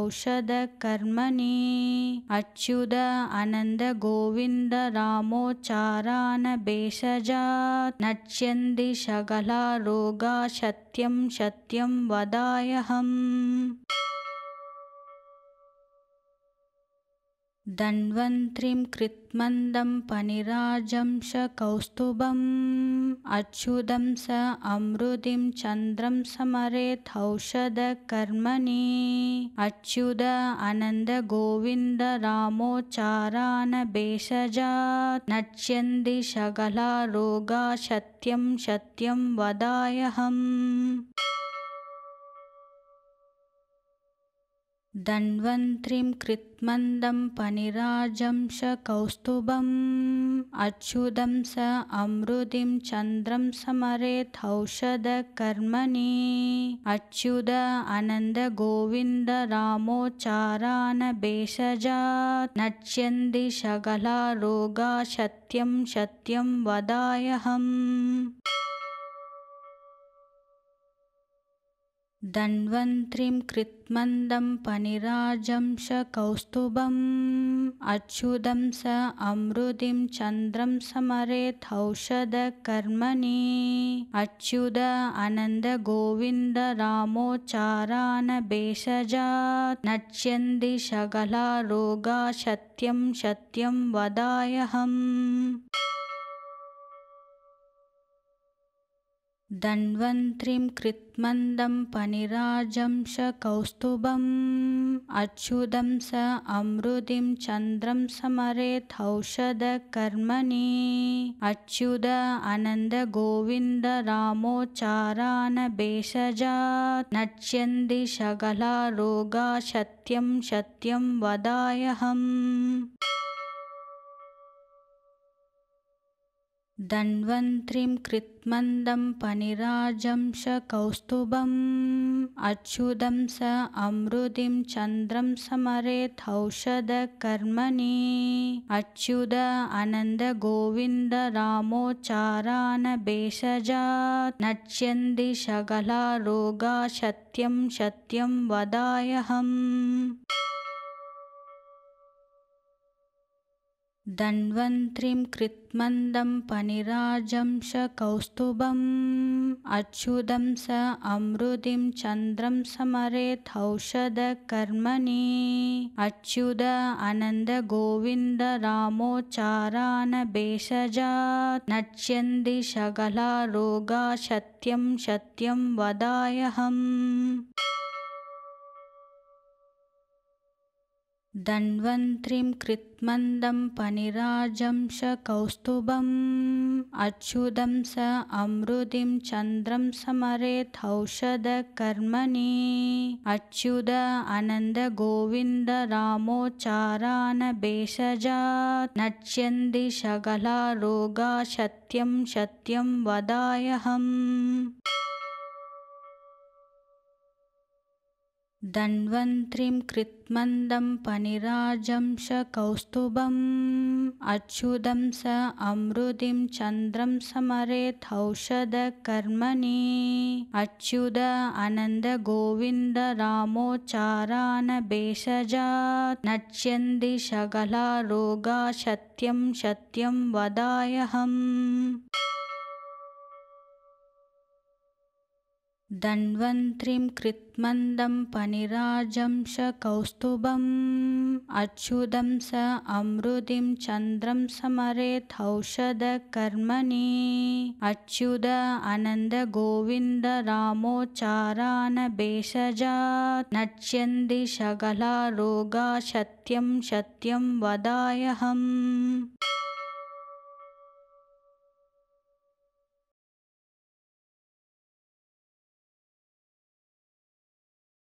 अच्युत आनन्द गोविन्द रामोच्चारण भेषजात् नश्यन्ति सकला रोगा सत्यं सत्यं वदाम्यहम्। धन्वन्त्रिं कृत्मन्दं पनिराजं कौस्तुभम् अच्युतं स अमृतिं चन्द्रं समरेथौषधकर्मणि अच्युत आनन्द गोविन्द रामोच्चारण भेषजात् नश्यन्ति सकला रोगा सत्यं सत्यं वदाम्यहम्। धन्वन्त्रिं कृत्मन्दं पनिराजं कौस्तुभम् अच्युतं स अमृतिं चन्द्रं समरेथौषधकर्मणि अच्युत आनन्द गोविन्द रामोच्चारण भेषजात् नश्यन्ति सकला रोगा सत्यं सत्यं वदाम्यहम्। धन्वन्त्रिं कृत्मन्दं पनिराजं कौस्तुभम् अच्युतं स अमृतिं चन्द्रं समरेथौषधकर्मणि अच्युत आनन्द गोविन्द रामोच्चारण भेषजात् नश्यन्ति सकला रोगा सत्यं सत्यं वदाम्यहम्। धन्वन्त्रिं कृत्मन्दं पनिराजं कौस्तुभम् अच्युतं स अमृतिं चन्द्रं समरेथौषधकर्मणि अच्युत आनन्द गोविन्द रामोच्चारण भेषजात् नश्यन्ति सकला रोगा सत्यं सत्यं वदाम्यहम्। धन्वन्त्रिं कृत्मन्दं पनिराजं कौस्तुभम् अच्युतं स अमृतिं चन्द्रं समरेथौषधकर्मणि अच्युत आनन्द गोविन्द रामोच्चारण भेषजात् नश्यन्ति सकला रोगा सत्यं सत्यं वदाम्यहम्। धन्वन्त्रिं कृत्मन्दं पनिराजं कौस्तुभम् अच्युतं स अमृतिं चन्द्रं समरेथौषधकर्मणि अच्युत आनन्द गोविन्द रामोच्चारण भेषजात् नश्यन्ति सकला रोगा सत्यं सत्यं वदाम्यहम्। धन्वन्त्रिं कृत्मन्दं पनिराजं कौस्तुभम् अच्युतं स अमृतिं चन्द्रं समरेथौषधकर्मणि अच्युत आनन्द गोविन्द रामोच्चारण भेषजात् नश्यन्ति सकला रोगा सत्यं सत्यं वदाम्यहम्। धन्वन्त्रिं कृत्मन्दं पनिराजं कौस्तुभम् अच्युतं स अमृतिं चन्द्रं समरेथौषधकर्मणि अच्युत आनन्द गोविन्द रामोच्चारण भेषजात् नश्यन्ति सकला रोगा सत्यं सत्यं वदाम्यहम्। धन्वन्त्रिं कृत्मन्दं पनिराजं स कौस्तुभम् अच्युतं स अमृतिं चन्द्रं समरेथौषधकर्मणि अच्युत आनन्द गोविन्द रामोच्चारण भेषजात् नश्यन्ति सकला रोगा सत्यं सत्यं वदाम्यहम्।